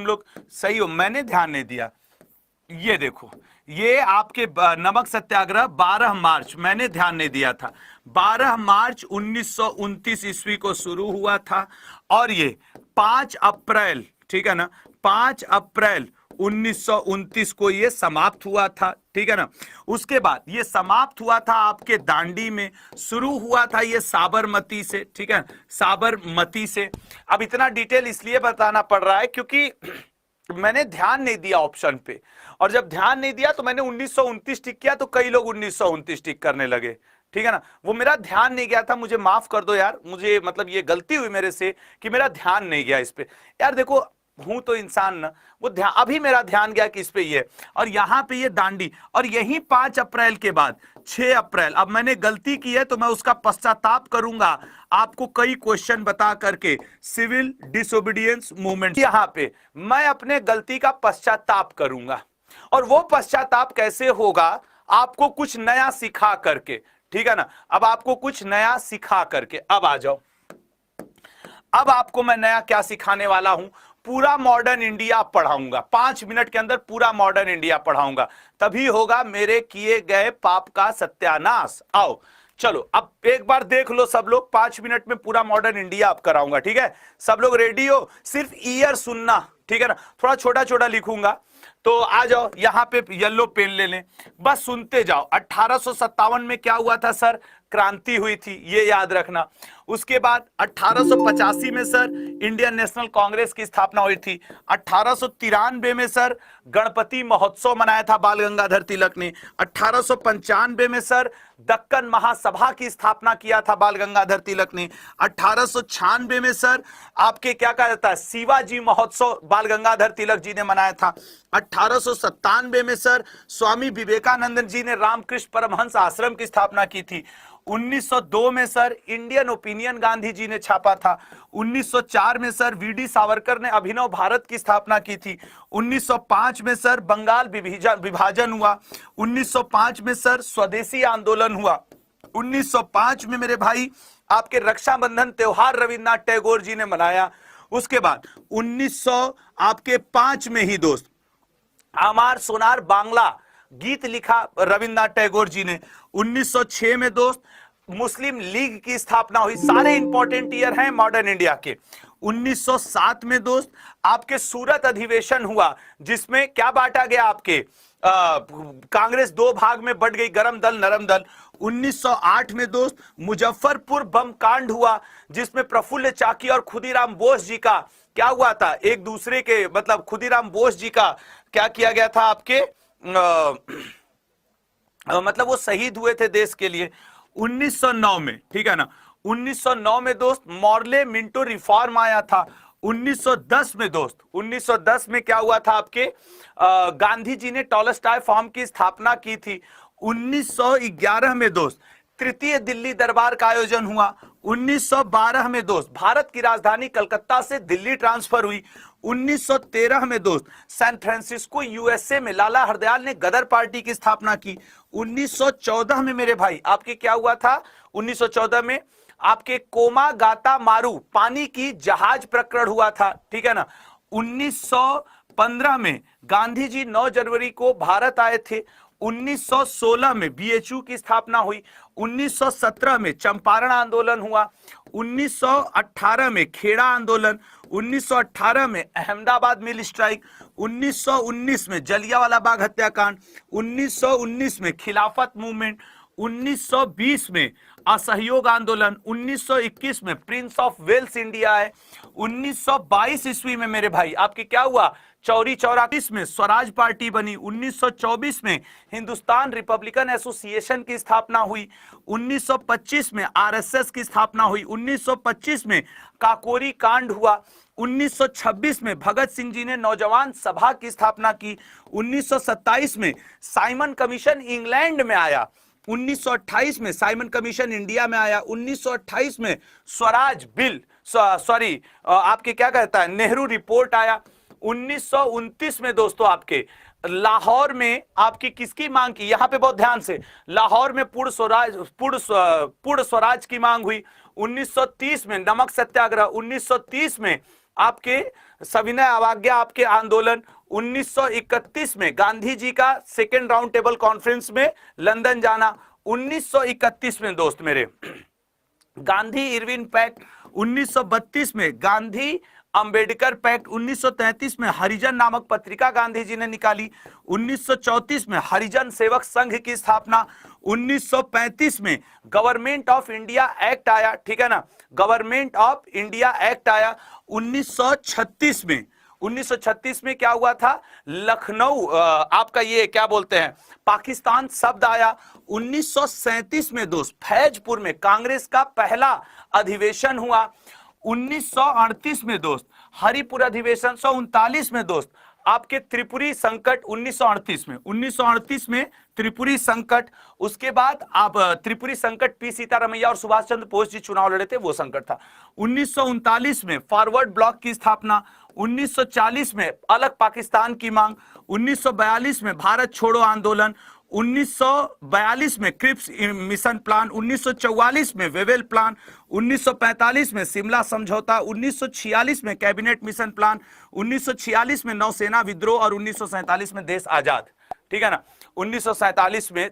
तुम लोग सही हो, मैंने ध्यान नहीं दिया। ये देखो, ये आपके नमक सत्याग्रह 12 मार्च, मैंने ध्यान नहीं दिया था, 12 मार्च 1929 ईस्वी को शुरू हुआ था और ये 5 अप्रैल, ठीक है ना, 5 अप्रैल 1929 को ये समाप्त हुआ था, ठीक है ना। उसके बाद ये समाप्त हुआ था आपके दांडी में, शुरू हुआ था ये साबरमती से, ठीक है, साबरमती से। अब इतना डिटेल इसलिए बताना पड़ रहा है क्योंकि मैंने ध्यान नहीं दिया ऑप्शन पे, और जब ध्यान नहीं दिया तो मैंने 1929 टिक किया, तो कई लोग 1929 टिक करने लगे, ठीक है ना। वो मेरा ध्यान नहीं गया था, मुझे माफ कर दो यार, मुझे मतलब ये गलती हुई मेरे से कि मेरा ध्यान नहीं गया इस पे। यार देखो, हूं तो इंसान ना, वो ध्यान, अभी मेरा ध्यान गया कि इस पे ये, और यहां पे ये दांडी, और यही 5 अप्रैल के बाद 6 अप्रैल, अब मैंने गलती की है तो मैं उसका पश्चाताप करूंगा आपको कई क्वेश्चन बता करके। सिविल डिसोबीडियंस मूवमेंट, यहां पे मैं अपने गलती का पश्चाताप करूंगा, और वो पश्चाताप कैसे होगा, आपको कुछ नया सिखा करके, ठीक है ना। अब आपको कुछ नया सिखा करके, अब आ जाओ, अब आपको मैं नया क्या सिखाने वाला हूं, पूरा मॉडर्न इंडिया पढ़ाऊंगा, 5 मिनट के अंदर पूरा मॉडर्न इंडिया पढ़ाऊंगा, तभी होगा मेरे किए गए पाप का सत्यानाश। आओ चलो, अब एक बार देख लो सब लोग, 5 मिनट में पूरा मॉडर्न इंडिया आप कराऊंगा, ठीक है। सब लोग रेडी हो, सिर्फ ईयर सुनना, ठीक है ना, थोड़ा छोटा छोटा लिखूंगा, तो आ जाओ यहां पे येलो पेन ले लें, बस सुनते जाओ। 1857 में क्या हुआ था सर, क्रांति हुई थी, ये याद रखना। उसके बाद 1885 में सर इंडियन नेशनल कांग्रेस की स्थापना हुई थी। 1893 में सर गणपति महोत्सव मनाया था बाल गंगाधर तिलक ने। 1895 में सर दक्कन महासभा की स्थापना किया था बाल गंगाधर तिलक ने। 1896 में सर आपके क्या कहा जाता है, शिवाजी महोत्सव बाल गंगाधर तिलक जी ने मनाया था। 1897 में सर स्वामी विवेकानंद जी ने रामकृष्ण परमहंस आश्रम की स्थापना की थी। 1902 में sir Indian opinion Gandhi ji ने छापा था। 1904 में सर वीडी सावरकर ने अभिनव भारत की स्थापना की थी। 1905 में सर बंगाल विभाजन हुआ। 1905 में सर स्वदेशी आंदोलन हुआ। 1905 में मेरे भाई आपके रक्षाबंधन त्योहार रविन्द्रनाथ टैगोर जी ने मनाया। उसके बाद 1905 में ही दोस्त आमार सोनार बांग्ला गीत लिखा रविन्द्रनाथ टैगोर जी ने। 1906 में दोस्त मुस्लिम लीग की स्थापना हुई। सारे इंपॉर्टेंट ईयर हैं मॉडर्न इंडिया के। 1907 में दोस्त आपके सूरत अधिवेशन हुआ, जिसमें क्या बांटा गया, आपके कांग्रेस 2 भाग में बढ़ गई, गरम दल नरम दल। 1908 में दोस्त मुजफ्फरपुर बम कांड हुआ, जिसमें प्रफुल्ल चाकी और खुदीराम बोस जी का क्या हुआ था, एक दूसरे के मतलब खुदीराम बोस जी का क्या किया गया था आपके मतलब वो शहीद हुए थे देश के लिए। 1909 में, ठीक है ना, 1909 में दोस्त मॉर्ले मिंटो रिफॉर्म आया था। 1910 में दोस्त 1910 में क्या हुआ था, आपके गांधी जी ने टॉलस्टॉय फॉर्म की स्थापना की थी। 1911 में दोस्त तृतीय दिल्ली दरबार का आयोजन हुआ। 1912 में दोस्त भारत की राजधानी कलकत्ता से दिल्ली ट्रांसफर हुई। 1913 में दोस्त सैन फ्रांसिस्को यूएसए में लाला हरदयाल ने गदर पार्टी की स्थापना की। 1914 में मेरे भाई आपके क्या हुआ था, 1914 में आपके कोमागाता मारू पानी की जहाज प्रकरण हुआ था, ठीक है ना। 1915 में गांधी जी 9 जनवरी को भारत आए थे। 1916 में बीएचयू की स्थापना हुई। 1917 में चंपारण आंदोलन हुआ। 1918 में खेड़ा आंदोलन। 1918 में अहमदाबाद मिल स्ट्राइक। 1919 में जलियांवाला बाग हत्याकांड। 1919 में खिलाफत मूवमेंट। 1920 में असहयोग आंदोलन। 1921 में प्रिंस ऑफ वेल्स इंडिया है। 1922 ईस्वी में मेरे भाई आपके क्या हुआ, चौरी चौरा में स्वराज पार्टी बनी। 1924 में हिंदुस्तान रिपब्लिकन एसोसिएशन की स्थापना हुई। 1925 में आरएसएस की स्थापना हुई। 1925 में काकोरी कांड हुआ। 1926 में भगत सिंह जी ने नौजवान सभा की स्थापना की। 1927 में साइमन कमीशन इंग्लैंड में आया। 1928 में साइमन कमीशन इंडिया में आया। 1928 में स्वराज बिल आपके क्या कहता है नेहरू रिपोर्ट आया। 1929 में दोस्तों आपके लाहौर में आपकी किसकी मांग की, यहां पे बहुत ध्यान से, लाहौर में पूर्ण स्वराज की मांग हुई। 1930 में नमक सत्याग्रह। 1930 में आपके सविनय अवज्ञा आपके आंदोलन 1931 में, गांधी जी का सेकेंड राउंड टेबल कॉन्फ्रेंस में लंदन जाना 1931 में दोस्त मेरे, गांधी इरविन पैक्ट 1932 में, गांधी अंबेडकर पैक्ट 1933 में, हरिजन नामक पत्रिका गांधी जी ने निकाली 1934 में, हरिजन सेवक संघ की स्थापना 1935 में, गवर्नमेंट ऑफ इंडिया एक्ट आया, ठीक है ना, गवर्नमेंट ऑफ इंडिया एक्ट आया 1936 में। 1936 में क्या हुआ था, लखनऊ आपका ये क्या बोलते हैं पाकिस्तान शब्द आया। 1937 में दोस्त फैजपुर में कांग्रेस का पहला अधिवेशन हुआ। 1938 में दोस्त हरिपुर अधिवेशन। 1939 में दोस्त आपके त्रिपुरी संकट 1938 में त्रिपुरी संकट। उसके बाद आप त्रिपुरी संकट पी सीतारमैया और सुभाष चंद्र बोस जी चुनाव लड़े थे, वो संकट था। 1939 में फॉरवर्ड ब्लॉक की स्थापना। 1940 में अलग पाकिस्तान की मांग। 1942 में भारत छोड़ो आंदोलन। 1942 में क्रिप्स मिशन प्लान। 1944 में वेवेल प्लान। 1945 में शिमला समझौता। 1946 में कैबिनेट मिशन प्लान। 1946 में नौसेना विद्रोह और 1947 में देश आजाद, ठीक है ना। 1947 में